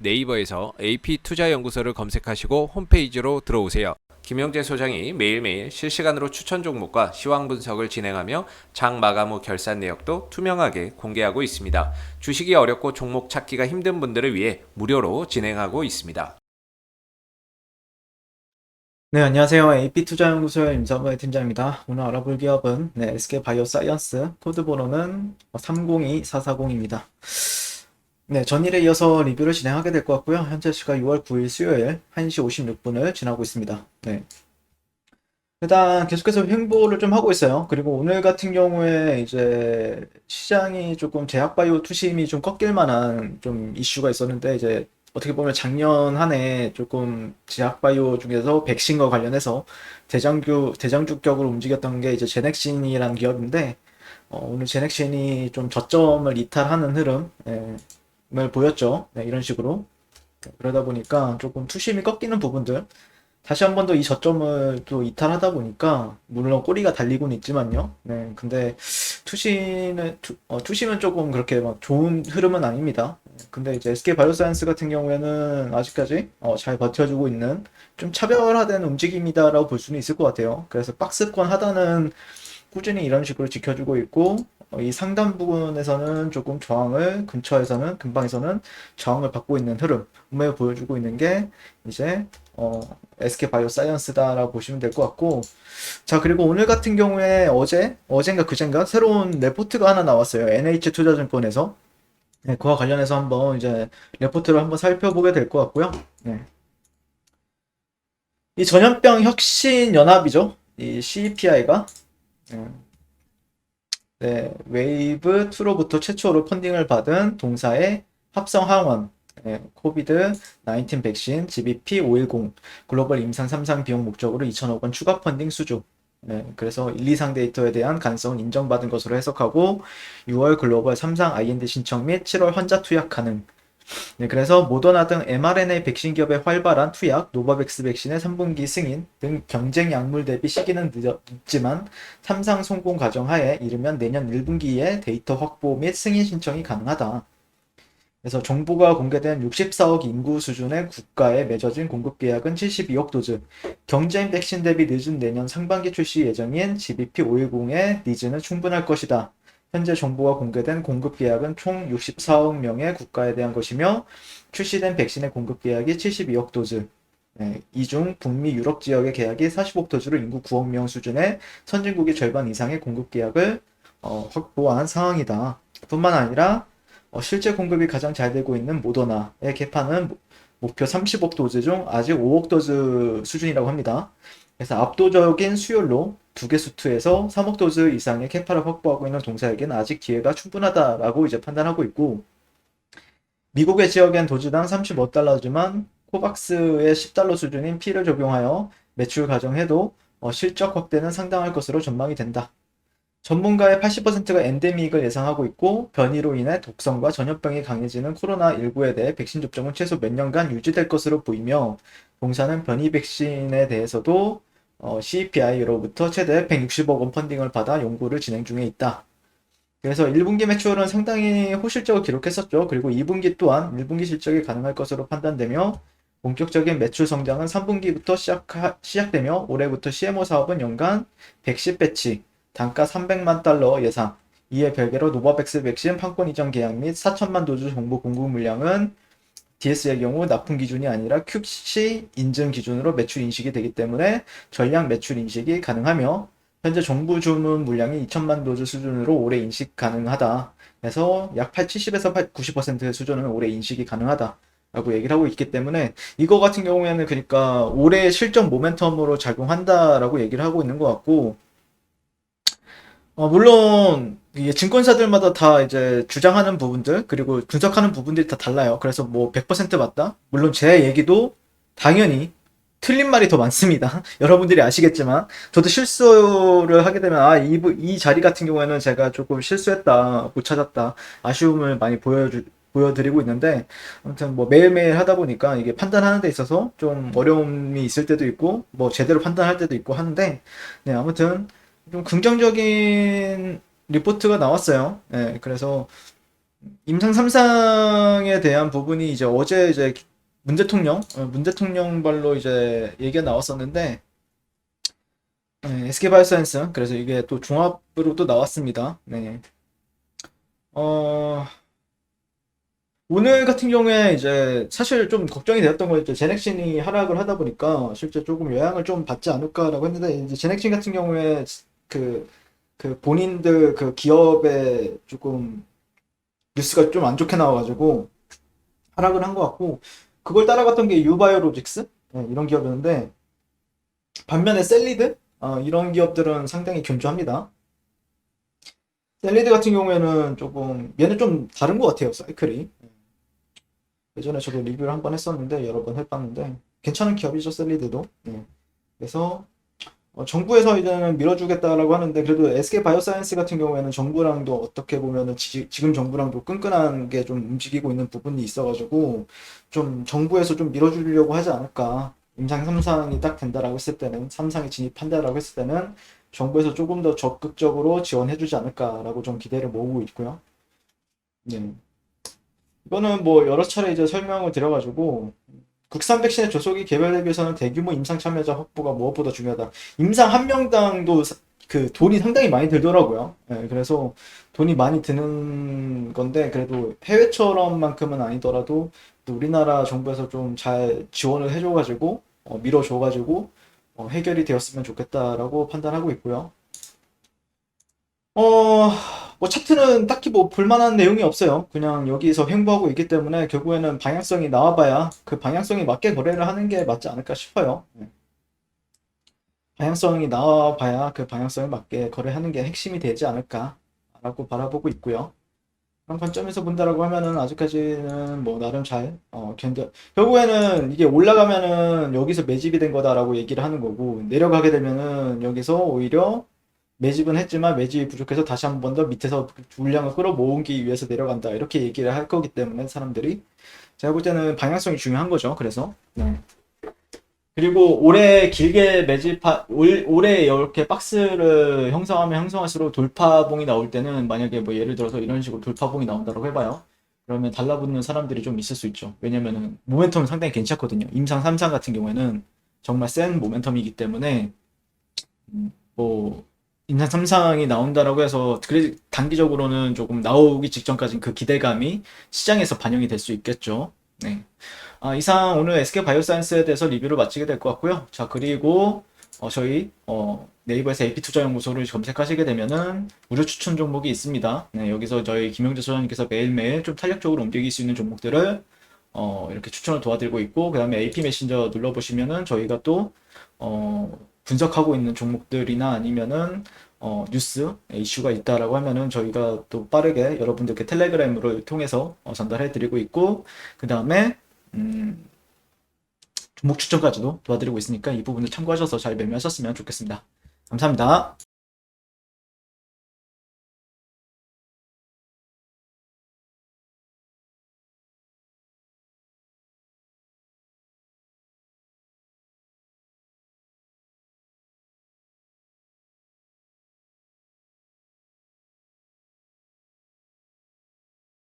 네이버에서 AP투자연구소를 검색하시고 홈페이지로 들어오세요. 김영재 소장이 매일매일 실시간으로 추천 종목과 시황 분석을 진행하며 장 마감 후 결산 내역도 투명하게 공개하고 있습니다. 주식이 어렵고 종목 찾기가 힘든 분들을 위해 무료로 진행하고 있습니다. 네, 안녕하세요. AP투자연구소의 임성근 팀장입니다. 오늘 알아볼 기업은 SK바이오사이언스, 코드 번호는 302440입니다. 네, 전일에 이어서 리뷰를 진행하게 될 것 같고요. 현재 시각 6월 9일 수요일 1시 56분을 지나고 있습니다. 네. 일단 계속해서 횡보를 좀 하고 있어요. 그리고 오늘 같은 경우에 이제 시장이 조금 제약바이오 투심이 좀 꺾일 만한 좀 이슈가 있었는데 이제 어떻게 보면 작년 한 해 조금 제약바이오 중에서 백신과 관련해서 대장주격으로 움직였던 게 이제 제넥신이라는 기업인데 오늘 제넥신이 좀 저점을 이탈하는 흐름을 보였죠. 네, 이런 식으로. 그러다 보니까 조금 투심이 꺾이는 부분들 다시 한 번 더 이 저점을 또 이탈하다 보니까 물론 꼬리가 달리고는 있지만요. 네, 근데 투심은 조금 그렇게 막 좋은 흐름은 아닙니다. 근데 이제 SK 바이오사이언스 같은 경우에는 아직까지 잘 버텨주고 있는 좀 차별화된 움직임이다라고 볼 수는 있을 것 같아요. 그래서 박스권 하단은 꾸준히 이런 식으로 지켜주고 있고 이 상단 부분에서는 조금 저항을 근방에서는 저항을 받고 있는 흐름을 보여주고 있는 게 이제 SK 바이오사이언스다라고 보시면 될 것 같고 자 그리고 오늘 같은 경우에 어젠가 그젠가 새로운 레포트가 하나 나왔어요. NH투자증권에서 네, 그와 관련해서 한번 이제 레포트를 한번 살펴보게 될 것 같고요. 네. 이 전염병 혁신 연합이죠. 이 CEPI가 네, 웨이브 2로부터 최초로 펀딩을 받은 동사의 합성 항원, 코비드 19 백신 GBP 510 글로벌 임상 3상 비용 목적으로 2천억 원 추가 펀딩 수주. 그래서 1, 2상 데이터에 대한 가능성은 인정받은 것으로 해석하고 6월 글로벌 3상 IND 신청 및 7월 환자 투약 가능. 네, 그래서 모더나 등 mRNA 백신 기업의 활발한 투약, 노바백스 백신의 3분기 승인 등 경쟁 약물 대비 시기는 늦지만 3상 성공 과정 하에 이르면 내년 1분기에 데이터 확보 및 승인 신청이 가능하다. 그래서 정부가 공개된 64억 인구 수준의 국가에 맺어진 공급 계약은 72억 도즈. 경쟁 백신 대비 늦은 내년 상반기 출시 예정인 GBP510의 니즈는 충분할 것이다. 현재 정부가 공개된 공급 계약은 총 64억 명의 국가에 대한 것이며 출시된 백신의 공급 계약이 72억 도즈. 이중 북미 유럽 지역의 계약이 40억 도즈로 인구 9억 명 수준의 선진국의 절반 이상의 공급 계약을 확보한 상황이다. 뿐만 아니라 실제 공급이 가장 잘 되고 있는 모더나의 개파는 목표 30억 도즈 중 아직 5억 도즈 수준이라고 합니다. 그래서 압도적인 수율로 두 개 수트에서 3억 도즈 이상의 캐파를 확보하고 있는 동사에게는 아직 기회가 충분하다라고 이제 판단하고 있고 미국의 지역엔 도즈당 35달러지만 코박스의 10달러 수준인 P를 적용하여 매출 가정해도 실적 확대는 상당할 것으로 전망이 된다. 전문가의 80%가 엔데믹을 예상하고 있고 변이로 인해 독성과 전염병이 강해지는 코로나19에 대해 백신 접종은 최소 몇 년간 유지될 것으로 보이며 동사는 변이 백신에 대해서도 CEPI로부터 최대 160억 원 펀딩을 받아 연구를 진행 중에 있다. 그래서 1분기 매출은 상당히 호실적을 기록했었죠. 그리고 2분기 또한 1분기 실적이 가능할 것으로 판단되며 본격적인 매출 성장은 3분기부터 시작되며 올해부터 CMO 사업은 연간 110배치 단가 300만 달러 예상. 이에 별개로 노바백스 백신 판권 이전 계약 및 4천만 도즈 정보 공급 물량은 DS의 경우 납품 기준이 아니라 QC 인증 기준으로 매출 인식이 되기 때문에 전량 매출 인식이 가능하며 현재 정부 주문 물량이 2천만 도즈 수준으로 올해 인식 가능하다. 그래서 약 70에서 90% 수준은 올해 인식이 가능하다. 라고 얘기를 하고 있기 때문에 이거 같은 경우에는 그러니까 올해 실적 모멘텀으로 작용한다라고 얘기를 하고 있는 것 같고 물론 이게 증권사들마다 다 이제 주장하는 부분들 그리고 분석하는 부분들이 다 달라요. 그래서 뭐 100% 맞다? 물론 제 얘기도 당연히 틀린 말이 더 많습니다. 여러분들이 아시겠지만 저도 실수를 하게 되면 이 자리 같은 경우에는 제가 조금 실수했다, 못 찾았다, 아쉬움을 많이 보여드리고 있는데 아무튼 뭐 매일매일 하다 보니까 이게 판단하는 데 있어서 좀 어려움이 있을 때도 있고 뭐 제대로 판단할 때도 있고 하는데 네, 아무튼 좀 긍정적인 리포트가 나왔어요. 네, 그래서 임상 3상에 대한 부분이 이제 어제 이제 문 대통령 발로 이제 얘기가 나왔었는데, SK바이오사이언스, 그래서 이게 또 종합으로 또 나왔습니다. 네. 어, 오늘 같은 경우에 이제 사실 좀 걱정이 되었던 건 이제 제넥신이 하락을 하다 보니까 실제 조금 영향을 좀 받지 않을까라고 했는데, 이제 제넥신 같은 경우에 그, 그 본인들 그 기업에 조금 뉴스가 좀 안 좋게 나와가지고 하락을 한 것 같고, 그걸 따라갔던 게 유바이오로직스, 이런 기업이었는데, 반면에 셀리드 이런 기업들은 상당히 견조합니다. 셀리드 같은 경우에는 조금 얘는 좀 다른 것 같아요, 사이클이. 예전에 저도 리뷰를 한 번 했었는데 여러 번 해봤는데 괜찮은 기업이죠, 셀리드도. 그래서 정부에서 이제는 밀어주겠다라고 하는데, 그래도 SK 바이오사이언스 같은 경우에는 정부랑도 어떻게 보면은 지금 정부랑도 끈끈한 게 좀 움직이고 있는 부분이 있어가지고 좀 정부에서 좀 밀어주려고 하지 않을까. 임상 3상이 딱 된다라고 했을 때는, 3상이 진입한다라고 했을 때는 정부에서 조금 더 적극적으로 지원해주지 않을까라고 좀 기대를 모으고 있고요. 네. 이거는 뭐 여러 차례 이제 설명을 드려가지고, 국산 백신의 조속히 개발되기 위해서는 대규모 임상 참여자 확보가 무엇보다 중요하다. 임상 한 명당도 그 돈이 상당히 많이 들더라고요. 그래서 돈이 많이 드는 건데, 그래도 해외처럼만큼은 아니더라도 또 우리나라 정부에서 좀 잘 지원을 해줘가지고 밀어줘가지고 해결이 되었으면 좋겠다라고 판단하고 있고요. 어, 뭐 차트는 딱히 뭐 볼만한 내용이 없어요. 그냥 여기서 횡보하고 있기 때문에 결국에는 방향성이 나와봐야 그 방향성에 맞게 거래를 하는 게 맞지 않을까 싶어요. 방향성이 나와봐야 그 방향성에 맞게 거래하는 게 핵심이 되지 않을까라고 바라보고 있고요. 그런 관점에서 본다라고 하면은 아직까지는 뭐 나름 잘 결국에는 이게 올라가면은 여기서 매집이 된 거다라고 얘기를 하는 거고, 내려가게 되면은 여기서 오히려 매집은 했지만 매집이 부족해서 다시 한 번 더 밑에서 물량을 끌어모으기 위해서 내려간다, 이렇게 얘기를 할 거기 때문에 사람들이, 제가 볼 때는 방향성이 중요한 거죠. 그래서 그리고 올해 길게 올해 이렇게 박스를 형성하면 형성할수록 돌파봉이 나올 때는, 만약에 뭐 예를 들어서 이런 식으로 돌파봉이 나온다고 해봐요. 그러면 달라붙는 사람들이 좀 있을 수 있죠. 왜냐면은 모멘텀은 상당히 괜찮거든요. 임상 3상 같은 경우에는 정말 센 모멘텀이기 때문에, 뭐 임상 3상이 나온다라고 해서 그래 단기적으로는 조금 나오기 직전까지는 그 기대감이 시장에서 반영이 될 수 있겠죠. 네. 이상 오늘 SK 바이오사이언스에 대해서 리뷰를 마치게 될 것 같고요. 자, 그리고 저희 네이버에서 AP투자연구소를 검색하시게 되면은 무료 추천 종목이 있습니다. 네, 여기서 저희 김영재 소장님께서 매일매일 좀 탄력적으로 움직일 수 있는 종목들을 이렇게 추천을 도와드리고 있고, 그 다음에 AP 메신저 눌러보시면은 저희가 또 분석하고 있는 종목들이나 아니면은 뉴스 이슈가 있다라고 하면은 저희가 또 빠르게 여러분들께 텔레그램으로 통해서 전달해 드리고 있고, 그 다음에 종목 추천까지도 도와드리고 있으니까 이 부분을 참고하셔서 잘 매매하셨으면 좋겠습니다. 감사합니다.